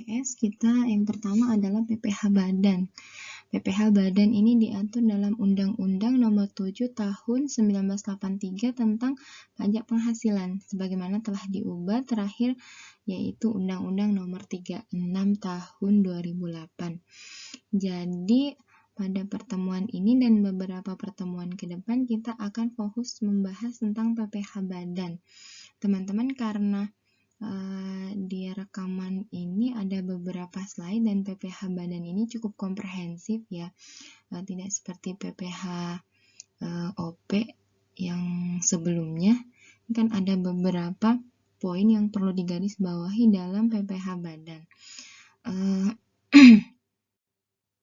Kita yang pertama adalah PPh Badan. PPh Badan ini diatur dalam Undang-Undang Nomor 7 Tahun 1983 tentang pajak penghasilan, sebagaimana telah diubah terakhir yaitu Undang-Undang Nomor 36 Tahun 2008. Jadi pada pertemuan ini dan beberapa pertemuan ke depan kita akan fokus membahas tentang PPh Badan. Teman-teman, karena di rekaman ini ada beberapa slide dan PPh Badan ini cukup komprehensif ya, tidak seperti PPh OP yang sebelumnya. Kan ada beberapa poin yang perlu digarisbawahi dalam PPh Badan.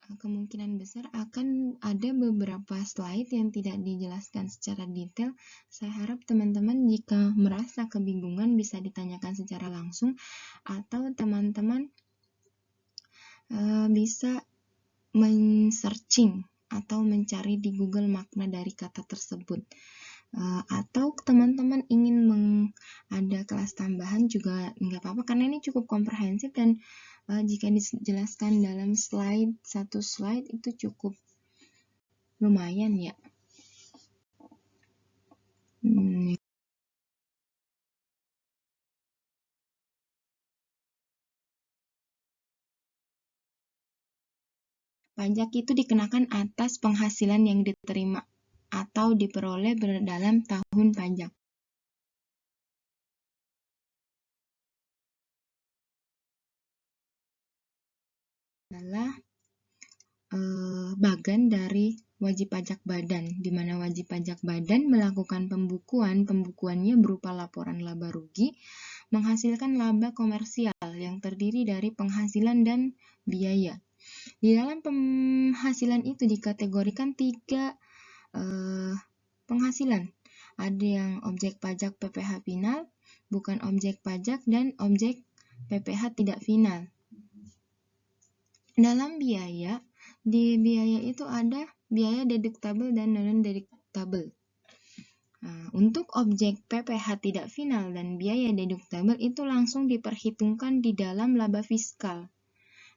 Kemungkinan besar akan ada beberapa slide yang tidak dijelaskan secara detail. Saya harap teman-teman jika merasa kebingungan bisa ditanyakan secara langsung, atau teman-teman bisa men-searching atau mencari di Google makna dari kata tersebut. Atau teman-teman ingin ada kelas tambahan juga nggak apa-apa, karena ini cukup komprehensif dan jika dijelaskan dalam satu slide itu cukup lumayan ya. Pajak itu dikenakan atas penghasilan yang diterima atau diperoleh dalam tahun pajak. Adalah bagian dari wajib pajak badan, di mana wajib pajak badan melakukan pembukuannya berupa laporan laba rugi, menghasilkan laba komersial yang terdiri dari penghasilan dan biaya. Di dalam penghasilan itu dikategorikan 3 penghasilan. Ada yang objek pajak PPh final, bukan objek pajak, dan objek PPh tidak final. Dalam biaya, di biaya itu ada biaya deductible dan non-deductible. Untuk objek PPh tidak final dan biaya deductible itu langsung diperhitungkan di dalam laba fiskal.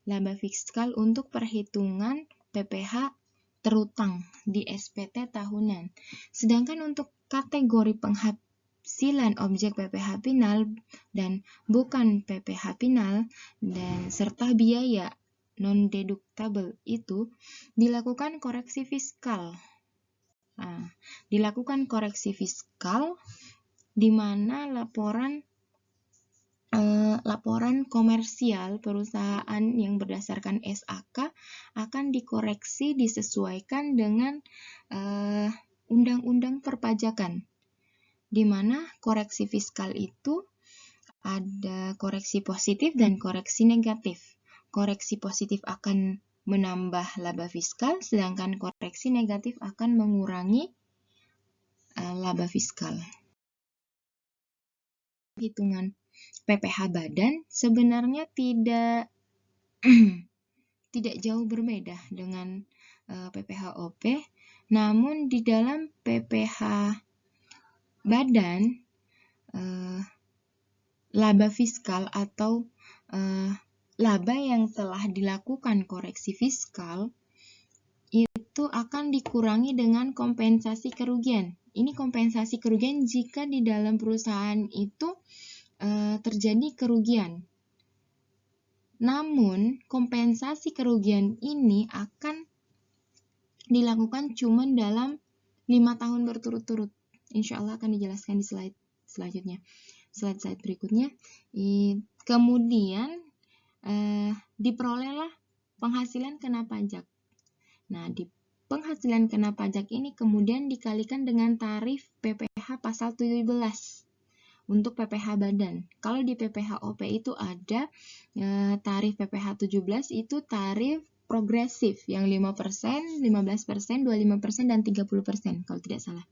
Laba fiskal untuk perhitungan PPh terutang di SPT tahunan. Sedangkan untuk kategori penghasilan objek PPh final dan bukan PPh final dan serta biaya non-deductible itu dilakukan koreksi fiskal. Dilakukan koreksi fiskal di mana laporan komersial perusahaan yang berdasarkan SAK akan dikoreksi disesuaikan dengan undang-undang perpajakan, di mana koreksi fiskal itu ada koreksi positif dan koreksi negatif. Koreksi positif akan menambah laba fiskal, sedangkan koreksi negatif akan mengurangi laba fiskal. Hitungan PPh Badan sebenarnya tidak jauh berbeda dengan PPh OP, namun di dalam PPh Badan laba fiskal atau laba yang telah dilakukan koreksi fiskal itu akan dikurangi dengan kompensasi kerugian. Ini kompensasi kerugian jika di dalam perusahaan itu terjadi kerugian. Namun, kompensasi kerugian ini akan dilakukan cuma dalam 5 tahun berturut-turut. Insya Allah akan dijelaskan di slide selanjutnya. Slide berikutnya. Kemudian, diperolehlah penghasilan kena pajak. Nah, di penghasilan kena pajak ini kemudian dikalikan dengan tarif PPh pasal 17 untuk PPh Badan. Kalau di PPh OP itu ada tarif PPh 17 itu tarif progresif yang 5%, 15%, 25%, dan 30% kalau tidak salah.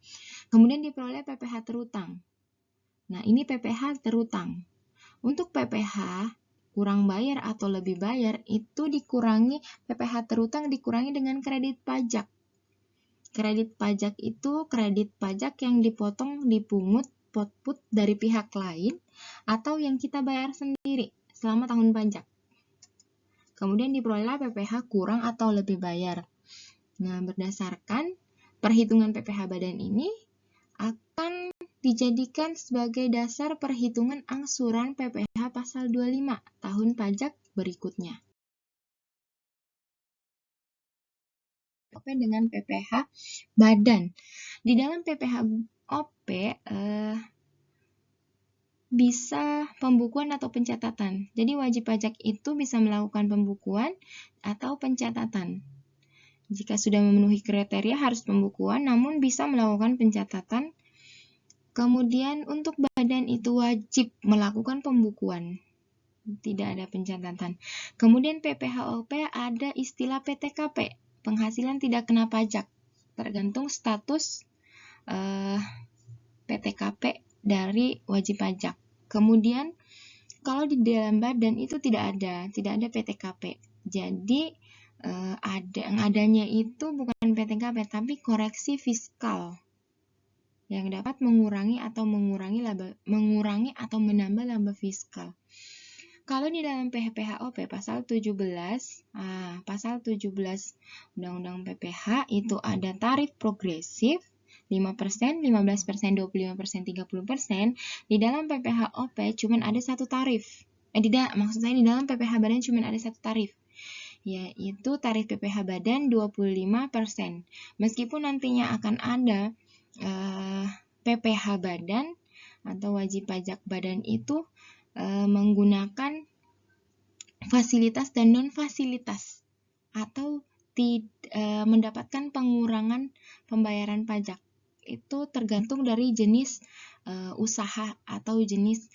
Kemudian diperoleh PPh terutang. Nah, ini PPh terutang. Untuk PPh kurang bayar atau lebih bayar itu dikurangi, PPh terutang dikurangi dengan kredit pajak. Kredit pajak itu kredit pajak yang dipotong, dipungut, potput dari pihak lain atau yang kita bayar sendiri selama tahun pajak. Kemudian diperolehlah PPh kurang atau lebih bayar. Nah, berdasarkan perhitungan PPh badan ini akan dijadikan sebagai dasar perhitungan angsuran PPh pasal 25 tahun pajak berikutnya. OP dengan PPh badan. Di dalam PPh OP bisa pembukuan atau pencatatan. Jadi wajib pajak itu bisa melakukan pembukuan atau pencatatan. Jika sudah memenuhi kriteria harus pembukuan, namun bisa melakukan pencatatan. Kemudian untuk badan itu wajib melakukan pembukuan, tidak ada pencatatan. Kemudian PPh-OP ada istilah PTKP, penghasilan tidak kena pajak, tergantung status PTKP dari wajib pajak. Kemudian kalau di dalam badan itu tidak ada PTKP. Jadi yang adanya itu bukan PTKP tapi koreksi fiskal yang dapat mengurangi atau menambah laba fiskal. Kalau di dalam PPh-OP pasal 17 Undang-Undang PPh itu ada tarif progresif 5%, 15%, 25%, 30%. Di dalam PPh-OP cuma ada satu tarif. Di dalam PPh badan cuma ada satu tarif, yaitu tarif PPh badan 25%. Meskipun nantinya akan ada PPh badan atau wajib pajak badan itu menggunakan fasilitas dan non-fasilitas atau mendapatkan pengurangan pembayaran pajak. Itu tergantung dari jenis usaha atau jenis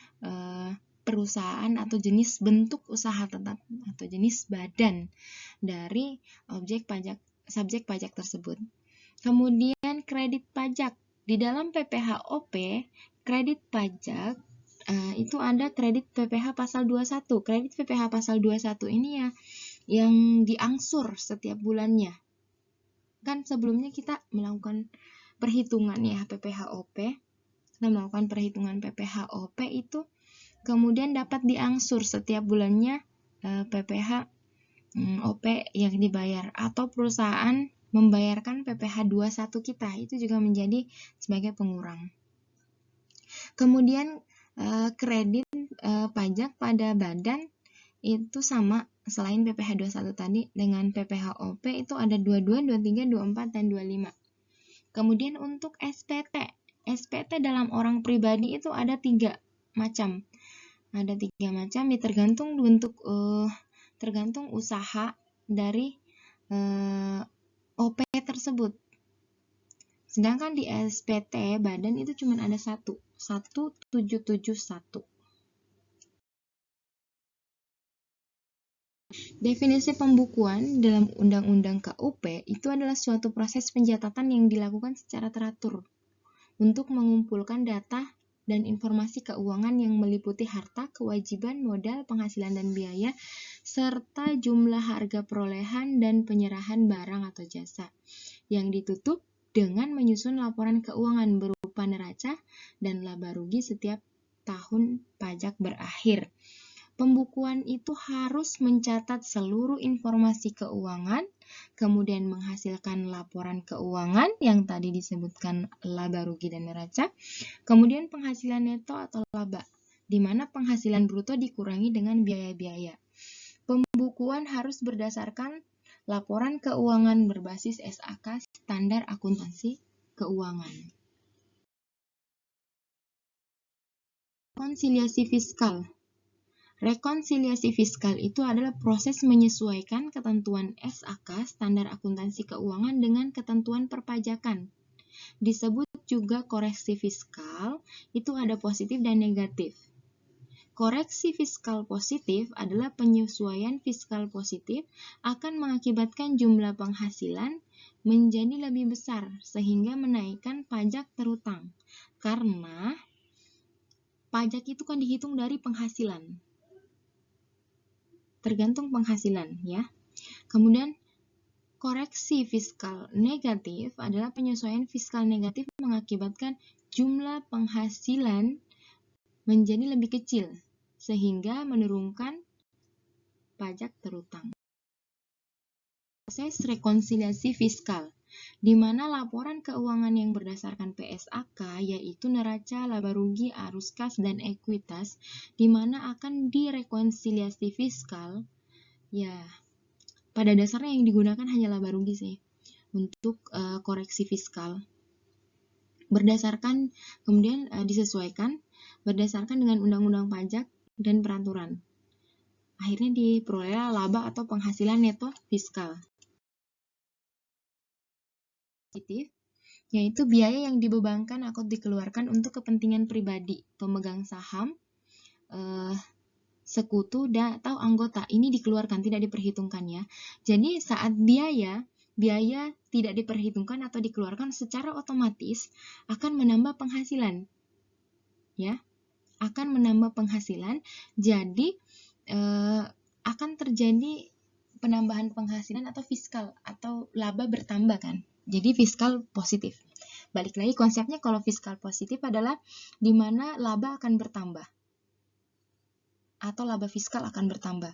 perusahaan atau jenis bentuk usaha tetap atau jenis badan dari subjek pajak tersebut. Kemudian kredit pajak. Di dalam PPh-OP, kredit pajak itu ada kredit PPh pasal 21. Kredit PPh pasal 21 ini ya yang diangsur setiap bulannya. Kan sebelumnya kita melakukan perhitungan ya PPh-OP. Kita melakukan perhitungan PPh-OP itu kemudian dapat diangsur setiap bulannya PPh OP yang dibayar atau perusahaan membayarkan PPh 21 kita itu juga menjadi sebagai pengurang. Kemudian kredit pajak pada badan itu sama selain PPh 21 tadi dengan PPh-OP itu ada 22, 23, 24 dan 25. Kemudian untuk SPT dalam orang pribadi itu ada 3 macam. Ada 3 macam tergantung bentuk tergantung usaha dari OP tersebut. Sedangkan di SPT badan itu cuma ada 1771. Definisi pembukuan dalam Undang-Undang KUP itu adalah suatu proses pencatatan yang dilakukan secara teratur untuk mengumpulkan data dan informasi keuangan yang meliputi harta, kewajiban, modal, penghasilan dan biaya, serta jumlah harga perolehan dan penyerahan barang atau jasa yang ditutup dengan menyusun laporan keuangan berupa neraca dan laba rugi setiap tahun pajak berakhir. Pembukuan itu harus mencatat seluruh informasi keuangan, kemudian menghasilkan laporan keuangan yang tadi disebutkan laba rugi dan neraca, kemudian penghasilan neto atau laba, di mana penghasilan bruto dikurangi dengan biaya-biaya. Pembukuan harus berdasarkan laporan keuangan berbasis SAK standar akuntansi keuangan. Rekonsiliasi fiskal. Rekonsiliasi fiskal itu adalah proses menyesuaikan ketentuan SAK standar akuntansi keuangan dengan ketentuan perpajakan. Disebut juga koreksi fiskal, itu ada positif dan negatif. Koreksi fiskal positif adalah penyesuaian fiskal positif akan mengakibatkan jumlah penghasilan menjadi lebih besar sehingga menaikkan pajak terutang. Karena pajak itu kan dihitung dari penghasilan. Tergantung penghasilan ya. Kemudian koreksi fiskal negatif adalah penyesuaian fiskal negatif mengakibatkan jumlah penghasilan menjadi lebih kecil sehingga menurunkan berpajak terutang. Proses rekonsiliasi fiskal, di mana laporan keuangan yang berdasarkan PSAK yaitu neraca, laba rugi, arus kas, dan ekuitas, di mana akan direkonsiliasi fiskal. Ya, pada dasarnya yang digunakan hanya laba rugi sih untuk koreksi fiskal. Berdasarkan kemudian disesuaikan berdasarkan dengan undang-undang pajak dan peraturan. Akhirnya diperoleh laba atau penghasilan neto fiskal. Yaitu biaya yang dibebankan atau dikeluarkan untuk kepentingan pribadi, pemegang saham, sekutu, atau anggota. Ini dikeluarkan, tidak diperhitungkan ya. Jadi saat biaya tidak diperhitungkan atau dikeluarkan, secara otomatis akan menambah penghasilan. Ya, akan menambah penghasilan. Jadi akan terjadi penambahan penghasilan atau fiskal atau laba bertambah kan. Jadi fiskal positif. Balik lagi konsepnya, kalau fiskal positif adalah di mana laba akan bertambah atau laba fiskal akan bertambah.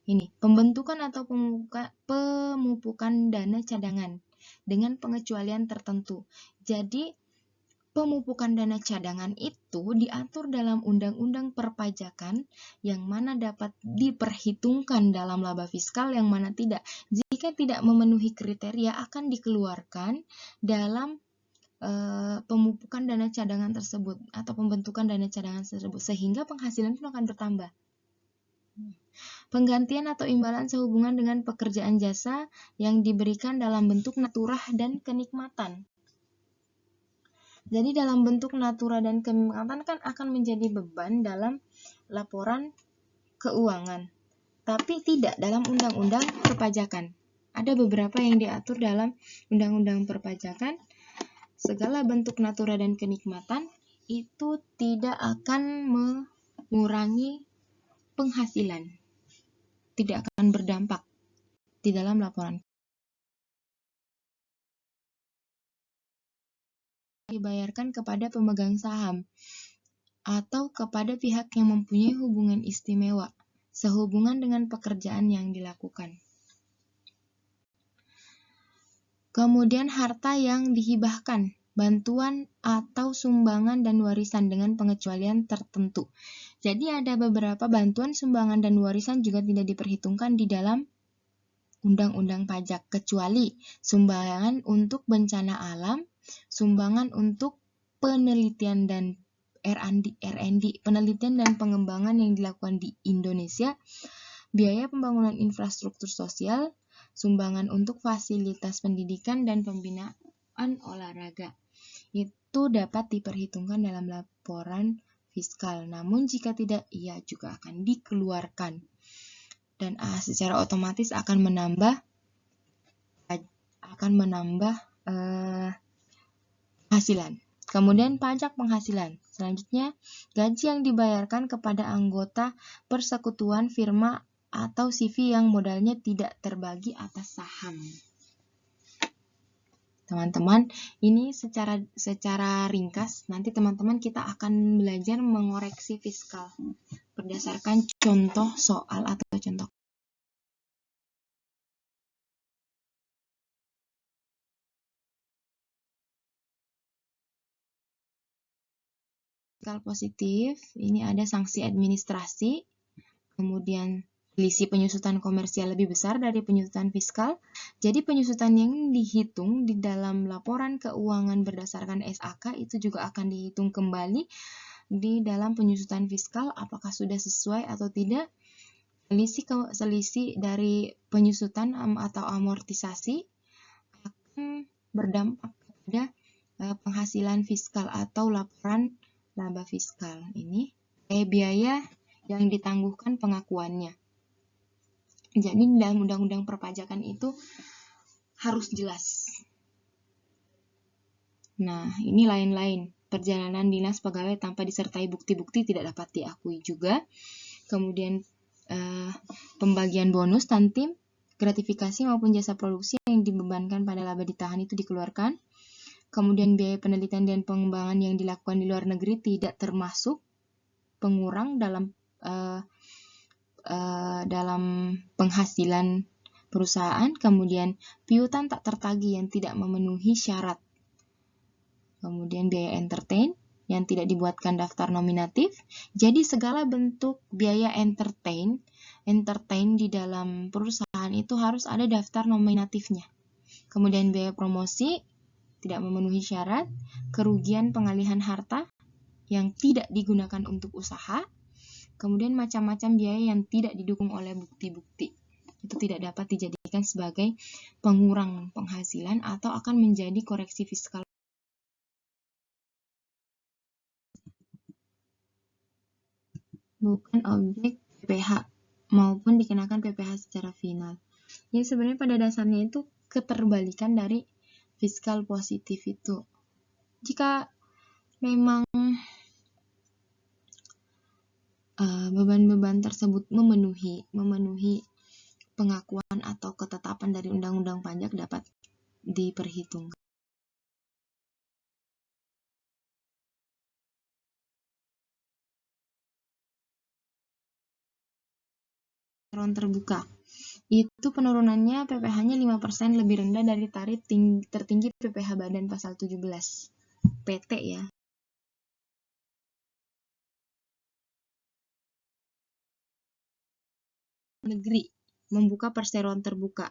Ini pembentukan atau pemupukan dana cadangan dengan pengecualian tertentu. Jadi pemupukan dana cadangan itu diatur dalam Undang-Undang Perpajakan, yang mana dapat diperhitungkan dalam laba fiskal, yang mana tidak. Jika tidak memenuhi kriteria akan dikeluarkan dalam pemupukan dana cadangan tersebut atau pembentukan dana cadangan tersebut, sehingga penghasilan pun akan bertambah. Penggantian atau imbalan sehubungan dengan pekerjaan jasa yang diberikan dalam bentuk naturah dan kenikmatan. Jadi dalam bentuk natura dan kenikmatan kan akan menjadi beban dalam laporan keuangan, tapi tidak dalam undang-undang perpajakan. Ada beberapa yang diatur dalam undang-undang perpajakan. Segala bentuk natura dan kenikmatan itu tidak akan mengurangi penghasilan, tidak akan berdampak di dalam laporan. Dibayarkan kepada pemegang saham atau kepada pihak yang mempunyai hubungan istimewa sehubungan dengan pekerjaan yang dilakukan. Kemudian harta yang dihibahkan, bantuan atau sumbangan dan warisan dengan pengecualian tertentu. Jadi ada beberapa bantuan, sumbangan, dan warisan juga tidak diperhitungkan di dalam Undang-Undang Pajak, kecuali sumbangan untuk bencana alam, sumbangan untuk penelitian dan R&D, penelitian dan pengembangan yang dilakukan di Indonesia, biaya pembangunan infrastruktur sosial, sumbangan untuk fasilitas pendidikan dan pembinaan olahraga. Itu dapat diperhitungkan dalam laporan fiskal. Namun jika tidak, ia juga akan dikeluarkan. Dan secara otomatis akan menambah penghasilan. Kemudian pajak penghasilan. Selanjutnya, gaji yang dibayarkan kepada anggota persekutuan, firma, atau CV yang modalnya tidak terbagi atas saham. Teman-teman, ini secara ringkas, nanti teman-teman kita akan belajar mengoreksi fiskal berdasarkan contoh soal atau contoh. Fiskal positif, ini ada sanksi administrasi, kemudian selisih penyusutan komersial lebih besar dari penyusutan fiskal. Jadi penyusutan yang dihitung di dalam laporan keuangan berdasarkan SAK itu juga akan dihitung kembali di dalam penyusutan fiskal, apakah sudah sesuai atau tidak. Selisih dari penyusutan atau amortisasi akan berdampak pada penghasilan fiskal atau laporan laba fiskal. Ini biaya yang ditangguhkan pengakuannya. Jadi dalam Undang-Undang Perpajakan itu harus jelas. Nah, ini lain-lain. Perjalanan dinas pegawai tanpa disertai bukti-bukti tidak dapat diakui juga. Kemudian pembagian bonus, tantim, gratifikasi maupun jasa produksi yang dibebankan pada laba ditahan itu dikeluarkan. Kemudian biaya penelitian dan pengembangan yang dilakukan di luar negeri tidak termasuk pengurang dalam penghasilan perusahaan, kemudian piutang tak tertagih yang tidak memenuhi syarat, kemudian biaya entertain yang tidak dibuatkan daftar nominatif. Jadi segala bentuk biaya entertain di dalam perusahaan itu harus ada daftar nominatifnya. Kemudian biaya promosi tidak memenuhi syarat, kerugian pengalihan harta yang tidak digunakan untuk usaha, kemudian macam-macam biaya yang tidak didukung oleh bukti-bukti. Itu tidak dapat dijadikan sebagai pengurang penghasilan atau akan menjadi koreksi fiskal. Bukan objek PPh maupun dikenakan PPh secara final. Jadi sebenarnya pada dasarnya itu keterbalikan dari fiskal positif itu. Jika memang beban-beban tersebut memenuhi pengakuan atau ketetapan dari undang-undang pajak dapat diperhitungkan. Perseroan terbuka. Itu penurunannya PPh-nya 5% lebih rendah dari tarif tertinggi PPh Badan pasal 17 PT ya. Negeri membuka perseroan terbuka.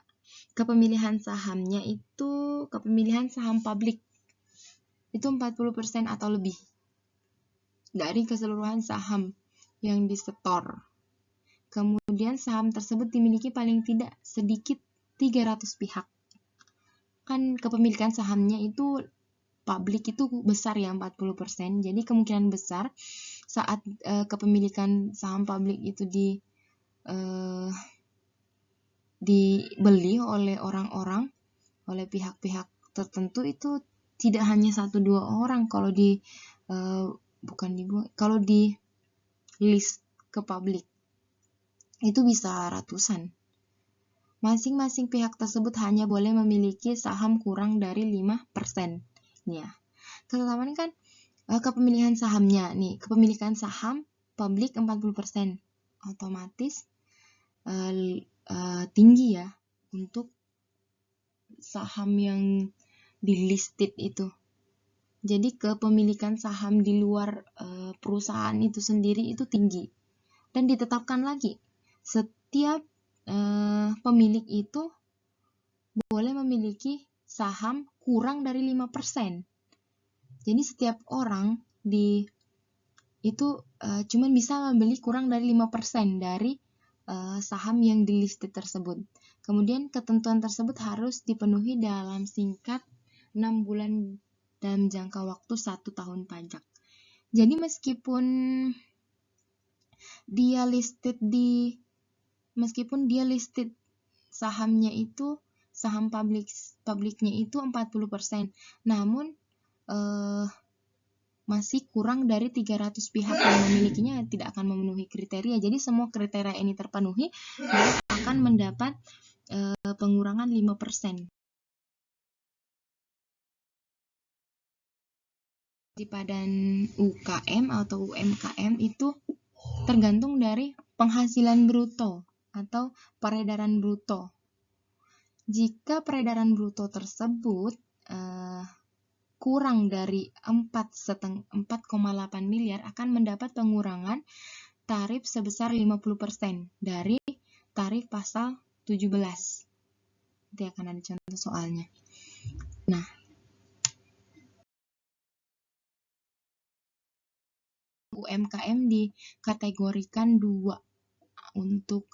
Kepemilihan sahamnya itu kepemilihan saham publik itu 40% atau lebih dari keseluruhan saham yang disetor. Kemudian saham tersebut dimiliki paling tidak sedikit 300 pihak. Kan kepemilikan sahamnya itu publik itu besar ya, 40%. Jadi kemungkinan besar saat kepemilikan saham publik itu dibeli oleh orang-orang, oleh pihak-pihak tertentu, itu tidak hanya 1-2 orang kalau kalau di list ke publik itu bisa ratusan. Masing-masing pihak tersebut hanya boleh memiliki saham kurang dari 5%. Ya. Ketetapan kan kepemilikan sahamnya nih, kepemilikan saham publik 40%. Otomatis tinggi ya untuk saham yang di-listed itu. Jadi kepemilikan saham di luar perusahaan itu sendiri itu tinggi. Dan ditetapkan lagi, setiap pemilik itu boleh memiliki saham kurang dari 5%. Jadi setiap orang itu cuma bisa membeli kurang dari 5% dari saham yang di-listed tersebut. Kemudian ketentuan tersebut harus dipenuhi dalam singkat 6 bulan dalam jangka waktu 1 tahun pajak. Jadi meskipun dia listed sahamnya itu, saham publiknya itu 40%, namun masih kurang dari 300 pihak yang memilikinya, tidak akan memenuhi kriteria. Jadi semua kriteria ini terpenuhi, maka akan mendapat pengurangan 5%. Di Badan UKM atau UMKM itu tergantung dari penghasilan bruto atau peredaran bruto. Jika peredaran bruto tersebut kurang dari 4,8 miliar akan mendapat pengurangan tarif sebesar 50% dari tarif pasal 17. Nanti akan ada contoh soalnya. Nah, UMKM dikategorikan 2 untuk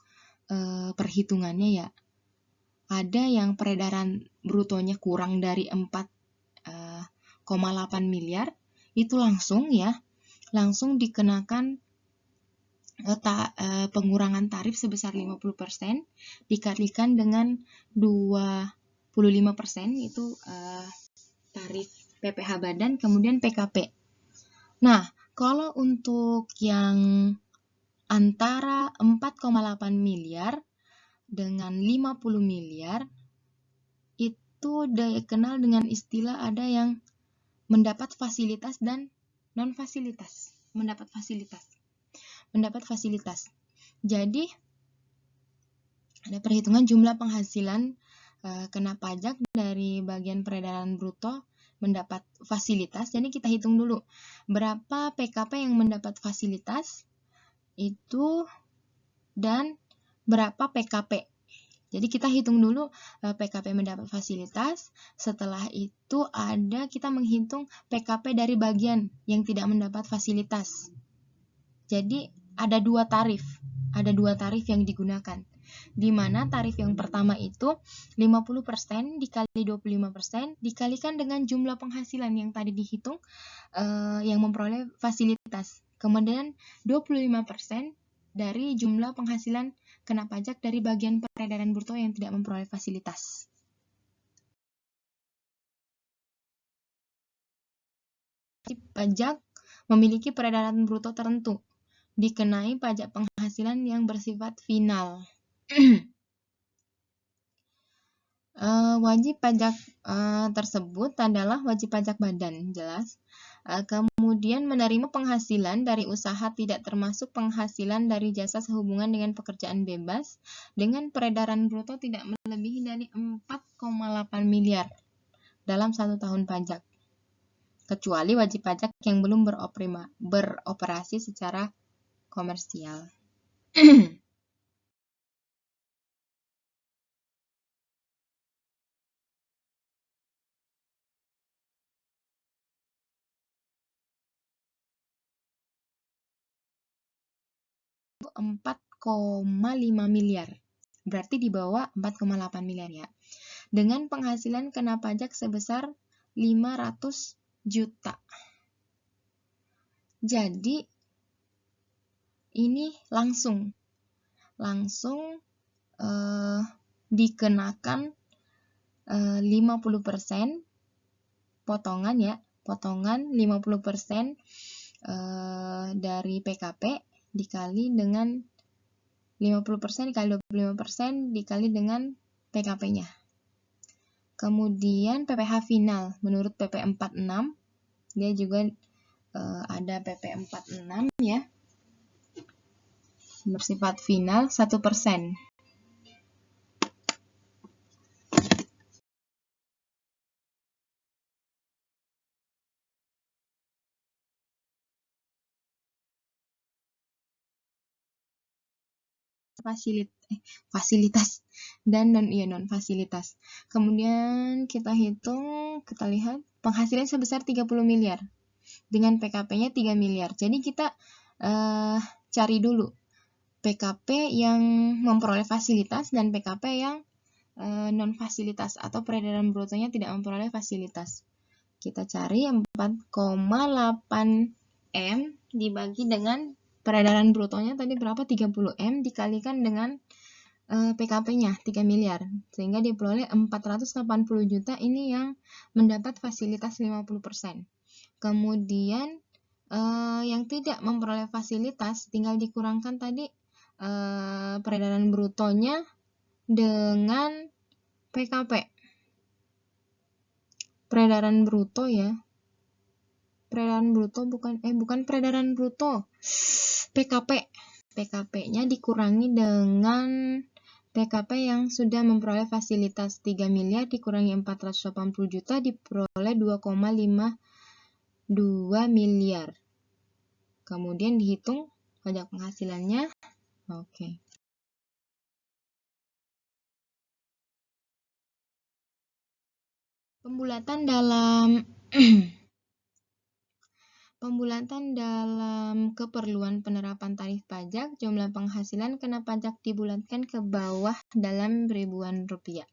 perhitungannya ya. Ada yang peredaran brutonya kurang dari 4,8 miliar, itu langsung dikenakan pengurangan tarif sebesar 50% dikalikan dengan 25%, itu tarif PPh Badan, kemudian PKP. Nah, kalau untuk yang antara 4,8 miliar dengan 50 miliar itu dikenal dengan istilah ada yang mendapat fasilitas dan non-fasilitas. Mendapat fasilitas. Jadi Ada perhitungan jumlah penghasilan kena pajak dari bagian peredaran bruto mendapat fasilitas. Jadi kita hitung dulu berapa PKP yang mendapat fasilitas itu dan berapa PKP. Jadi kita hitung dulu PKP mendapat fasilitas. Setelah itu kita menghitung PKP dari bagian yang tidak mendapat fasilitas. Jadi ada dua tarif yang digunakan. Di mana tarif yang pertama itu 50% dikali 25% dikalikan dengan jumlah penghasilan yang tadi dihitung yang memperoleh fasilitas. Kemudian 25% dari jumlah penghasilan kena pajak dari bagian peredaran bruto yang tidak memperoleh fasilitas. Pajak memiliki peredaran bruto tertentu, dikenai pajak penghasilan yang bersifat final. Wajib pajak tersebut adalah wajib pajak badan, jelas. Kemudian menerima penghasilan dari usaha tidak termasuk penghasilan dari jasa sehubungan dengan pekerjaan bebas dengan peredaran bruto tidak melebihi dari 4,8 miliar dalam 1 tahun pajak, kecuali wajib pajak yang belum beroperasi secara komersial. 4,5 miliar. Berarti di bawah 4,8 miliar ya. Dengan penghasilan kena pajak sebesar 500 juta. Jadi ini langsung dikenakan 50% potongan ya. Potongan 50% dari PKP dikali dengan 50% dikali 25% dikali dengan PKP-nya. Kemudian PPh final menurut PP 46, dia juga ada PP 46 ya. Bersifat final 1%. Fasilitas dan non fasilitas. Kemudian kita lihat penghasilan sebesar 30 miliar dengan PKP-nya 3 miliar. Jadi kita cari dulu PKP yang memperoleh fasilitas dan PKP yang non fasilitas atau peredaran brutonya tidak memperoleh fasilitas. Kita cari 4,8 M dibagi dengan peredaran brutonya tadi berapa? 30 M dikalikan dengan PKP-nya 3 miliar. Sehingga diperoleh 480 juta ini yang mendapat fasilitas 50%. Kemudian yang tidak memperoleh fasilitas tinggal dikurangkan tadi peredaran brutonya dengan PKP. Peredaran bruto ya. Peredaran bruto bukan peredaran bruto. PKP. PKP-nya dikurangi dengan PKP yang sudah memperoleh fasilitas 3 miliar dikurangi 480 juta diperoleh 2,52 miliar. Kemudian dihitung pajak penghasilannya. Oke. Pembulatan dalam keperluan penerapan tarif pajak, jumlah penghasilan kena pajak dibulatkan ke bawah dalam ribuan rupiah.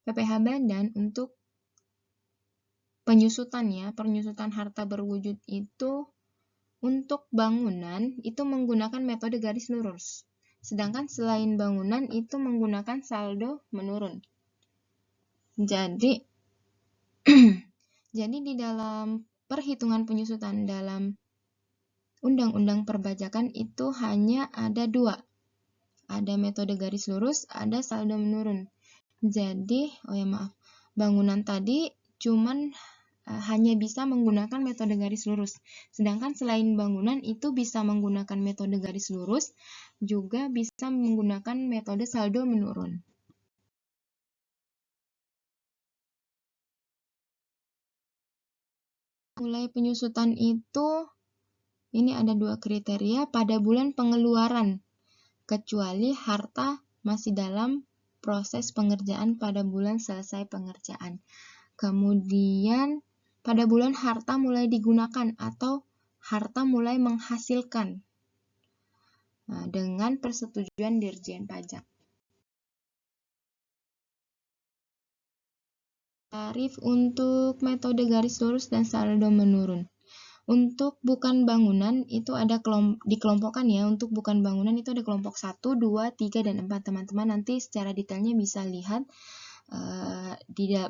PPh badan untuk penyusutan harta berwujud itu untuk bangunan itu menggunakan metode garis lurus. Sedangkan selain bangunan itu menggunakan saldo menurun. Jadi di dalam perhitungan penyusutan dalam Undang-Undang Perpajakan itu hanya ada 2. Ada metode garis lurus, ada saldo menurun. Jadi, bangunan tadi cuman hanya bisa menggunakan metode garis lurus. Sedangkan selain bangunan itu bisa menggunakan metode garis lurus, juga bisa menggunakan metode saldo menurun. Mulai penyusutan itu, ini ada 2 kriteria pada bulan pengeluaran, kecuali harta masih dalam proses pengerjaan pada bulan selesai pengerjaan. Kemudian pada bulan harta mulai digunakan atau harta mulai menghasilkan dengan persetujuan Dirjen Pajak. Tarif untuk metode garis lurus dan saldo menurun. Untuk bukan bangunan itu ada dikelompokkan ya. Untuk bukan bangunan itu ada kelompok 1, 2, 3, dan 4. Teman-teman nanti secara detailnya bisa lihat.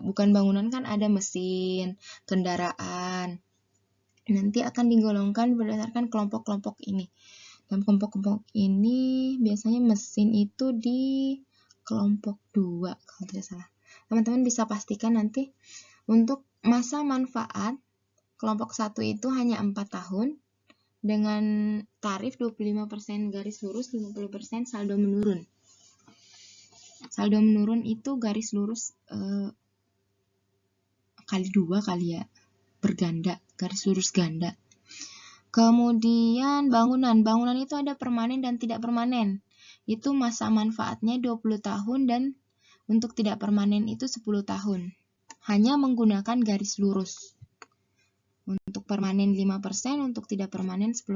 Bukan bangunan kan ada mesin, kendaraan. Nanti akan digolongkan berdasarkan kelompok-kelompok ini. Dalam kelompok-kelompok ini biasanya mesin itu di kelompok 2 kalau tidak salah. Teman-teman bisa pastikan nanti untuk masa manfaat kelompok 1 itu hanya 4 tahun dengan tarif 25% garis lurus, 50% saldo menurun. Saldo menurun itu garis lurus kali 2 kali ya, berganda, garis lurus ganda. Kemudian bangunan itu ada permanen dan tidak permanen. Itu masa manfaatnya 20 tahun dan untuk tidak permanen itu 10 tahun. Hanya menggunakan garis lurus. Untuk permanen 5%, untuk tidak permanen 10%.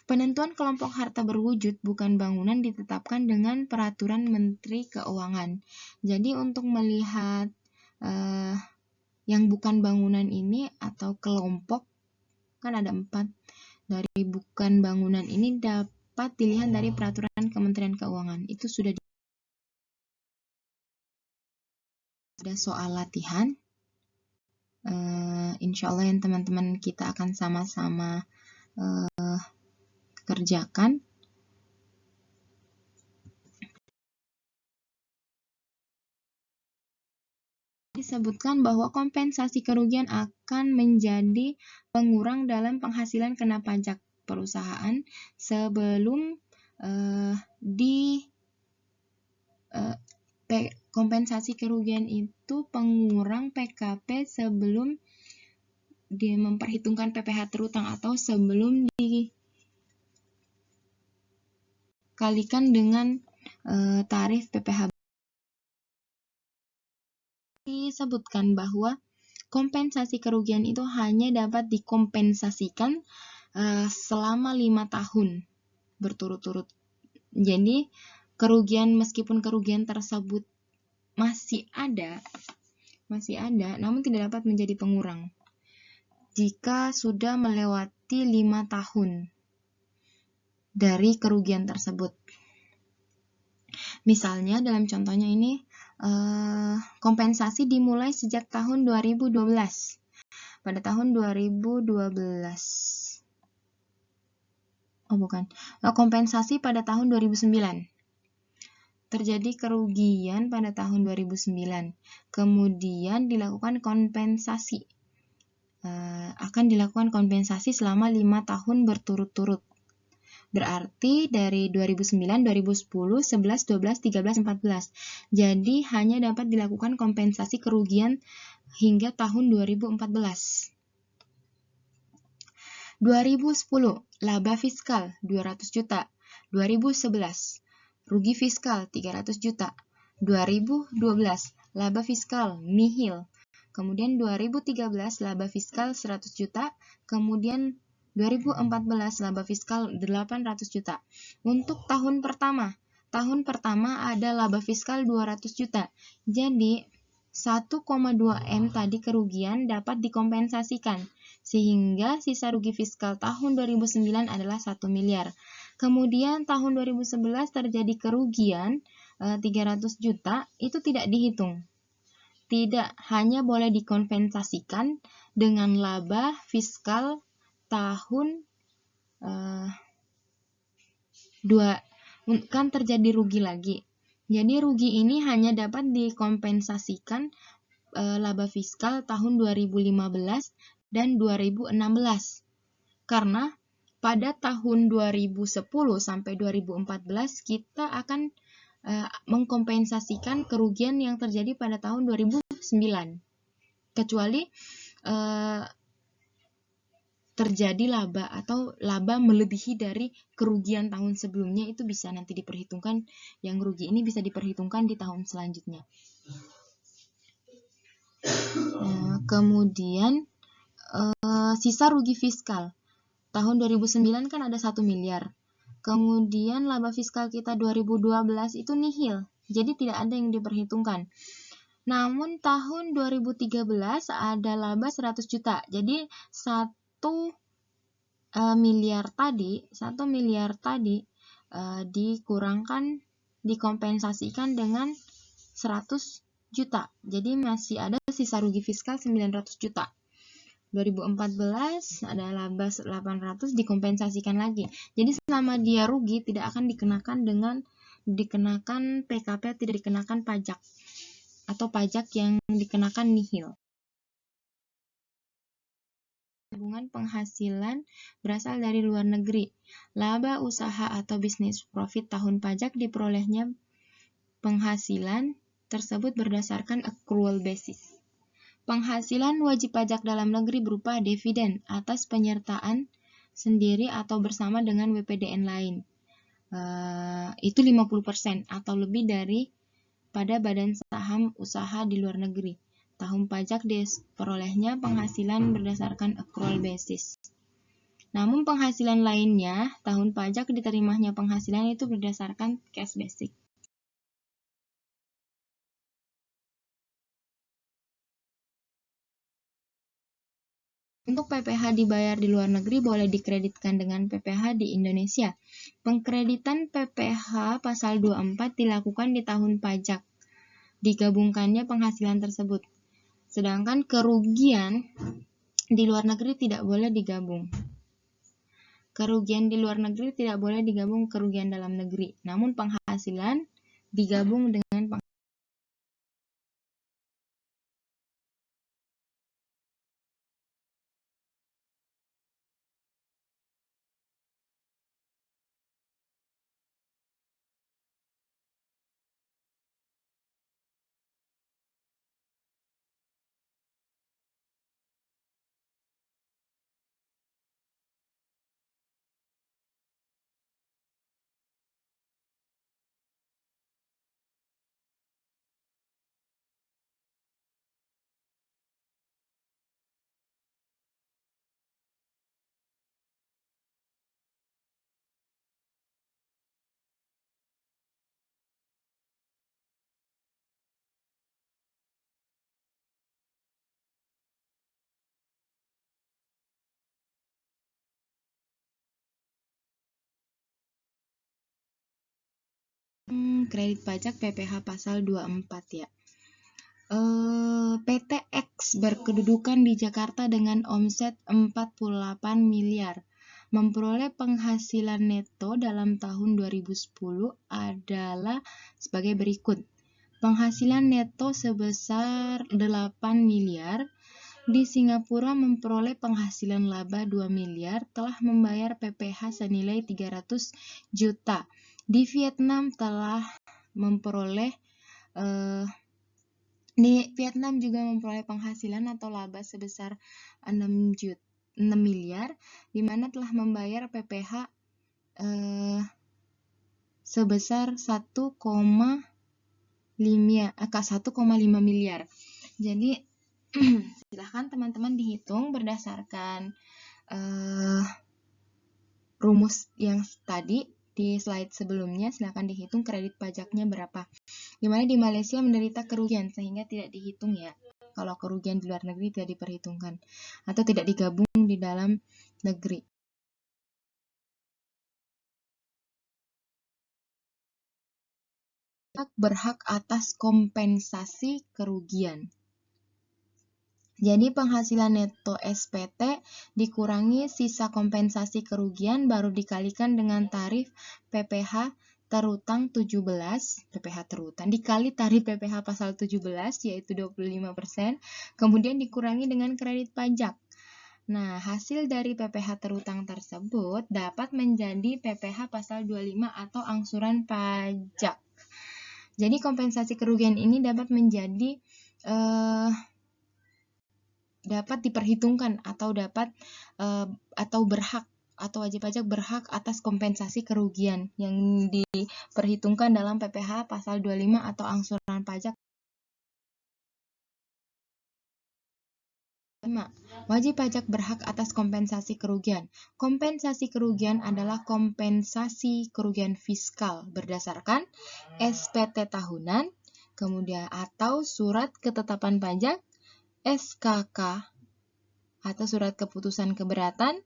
Penentuan kelompok harta berwujud bukan bangunan ditetapkan dengan peraturan Menteri Keuangan. Jadi untuk melihat yang bukan bangunan ini atau kelompok, kan ada 4 dari bukan bangunan ini dapat dilihat dari peraturan Kementerian Keuangan. Itu sudah ada soal latihan. Insya Allah yang teman-teman kita akan sama-sama kerjakan. Disebutkan bahwa kompensasi kerugian akan menjadi pengurang dalam penghasilan kena pajak perusahaan sebelum kompensasi kerugian itu pengurang PKP sebelum dia memperhitungkan PPh terutang atau sebelum dikalikan dengan tarif PPh. Disebutkan bahwa kompensasi kerugian itu hanya dapat dikompensasikan selama 5 tahun berturut-turut. Jadi meskipun kerugian tersebut masih ada, namun tidak dapat menjadi pengurang jika sudah melewati 5 tahun dari kerugian tersebut. Misalnya dalam contohnya ini kompensasi dimulai sejak tahun 2012. Pada tahun 2012. Kompensasi pada tahun 2009. Terjadi kerugian pada tahun 2009. Kemudian dilakukan kompensasi. Akan dilakukan kompensasi selama 5 tahun berturut-turut. Berarti dari 2009, 2010, 11, 12, 13, 14. Jadi hanya dapat dilakukan kompensasi kerugian hingga tahun 2014. 2010, laba fiskal 200 juta. 2011, rugi fiskal 300 juta. 2012, laba fiskal nihil. Kemudian 2013, laba fiskal 100 juta. Kemudian 2014, laba fiskal 800 juta. Untuk tahun pertama ada laba fiskal 200 juta. Jadi 1,2 M tadi kerugian dapat dikompensasikan, sehingga sisa rugi fiskal tahun 2009 adalah 1 miliar. Kemudian tahun 2011 terjadi kerugian 300 juta, itu tidak dihitung. Tidak, hanya boleh dikompensasikan dengan laba fiskal tahun kan terjadi rugi lagi. Jadi rugi ini hanya dapat dikompensasikan laba fiskal tahun 2015 dan 2016. Karena pada tahun 2010 sampai 2014 kita akan mengkompensasikan kerugian yang terjadi pada tahun 2009. Kecuali terjadi laba atau laba melebihi dari kerugian tahun sebelumnya, itu bisa nanti diperhitungkan, yang rugi ini bisa diperhitungkan di tahun selanjutnya. Kemudian sisa rugi fiskal tahun 2009 kan ada 1 miliar. Kemudian laba fiskal kita 2012 itu nihil, jadi tidak ada yang diperhitungkan. Namun tahun 2013 ada laba 100 juta. Jadi 1 miliar tadi dikompensasikan dengan 100 juta. Jadi masih ada sisa rugi fiskal 900 juta. 2014 ada laba 800 dikompensasikan lagi. Jadi selama dia rugi tidak akan dikenakan PKP, tidak dikenakan pajak atau pajak yang dikenakan nihil. Tabungan penghasilan berasal dari luar negeri. Laba usaha atau bisnis profit tahun pajak diperolehnya penghasilan tersebut berdasarkan accrual basis. Penghasilan wajib pajak dalam negeri berupa dividen atas penyertaan sendiri atau bersama dengan WPDN lain. Itu 50% atau lebih dari pada badan saham usaha di luar negeri. Tahun pajak diperolehnya penghasilan berdasarkan accrual basis. Namun penghasilan lainnya, tahun pajak diterimanya penghasilan itu berdasarkan cash basic. Untuk PPh dibayar di luar negeri boleh dikreditkan dengan PPh di Indonesia. Pengkreditan PPh pasal 24 dilakukan di tahun pajak. Digabungkannya penghasilan tersebut. Sedangkan kerugian di luar negeri tidak boleh digabung. Kerugian di luar negeri tidak boleh digabung kerugian dalam negeri. Namun penghasilan digabung dengan penghasilan. Kredit pajak PPh pasal 24 ya. PT X berkedudukan di Jakarta dengan omset 48 miliar. Memperoleh penghasilan neto dalam tahun 2010 adalah sebagai berikut. Penghasilan neto sebesar 8 miliar. Di Singapura memperoleh penghasilan laba 2 miliar, telah membayar PPh senilai 300 juta. Di Vietnam telah memperoleh juga memperoleh penghasilan atau laba sebesar 6 miliar, di mana telah membayar PPh sebesar 1,5 miliar. Jadi silahkan teman-teman dihitung berdasarkan rumus yang tadi di slide sebelumnya. Silahkan dihitung kredit pajaknya berapa. Dimana di Malaysia menderita kerugian sehingga tidak dihitung ya. Kalau kerugian di luar negeri tidak diperhitungkan atau tidak digabung di dalam negeri. Berhak atas kompensasi kerugian. Jadi penghasilan neto SPT dikurangi sisa kompensasi kerugian baru dikalikan dengan tarif PPh terutang 17, PPh terutang dikali tarif PPh pasal 17 yaitu 25%, kemudian dikurangi dengan kredit pajak. Nah, hasil dari PPh terutang tersebut dapat menjadi PPh pasal 25 atau angsuran pajak. Jadi kompensasi kerugian ini dapat menjadi dapat diperhitungkan atau atau berhak atau wajib pajak berhak atas kompensasi kerugian yang diperhitungkan dalam PPh pasal 25 atau angsuran pajak. Wajib pajak berhak atas kompensasi kerugian. Kompensasi kerugian adalah kompensasi kerugian fiskal berdasarkan SPT tahunan, kemudian atau surat ketetapan pajak, SKK atau surat keputusan keberatan,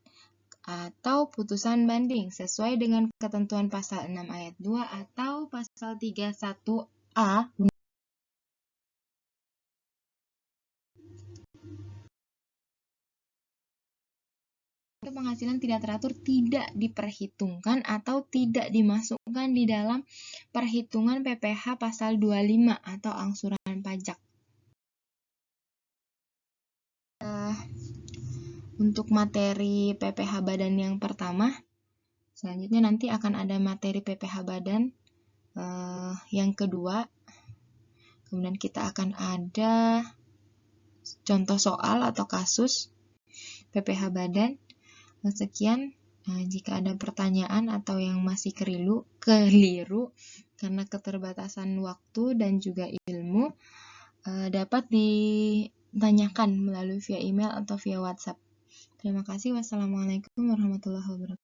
atau putusan banding sesuai dengan ketentuan pasal 6 ayat 2 atau pasal 31A penghasilan tidak teratur tidak diperhitungkan atau tidak dimasukkan di dalam perhitungan PPh pasal 25 atau angsuran pajak. Untuk materi PPh badan yang pertama, selanjutnya nanti akan ada materi PPh badan yang kedua. Kemudian kita akan ada contoh soal atau kasus PPh badan. Sekian, jika ada pertanyaan atau yang masih keliru karena keterbatasan waktu dan juga ilmu, dapat ditanyakan melalui via email atau via WhatsApp. Terima kasih. Wassalamualaikum warahmatullahi wabarakatuh.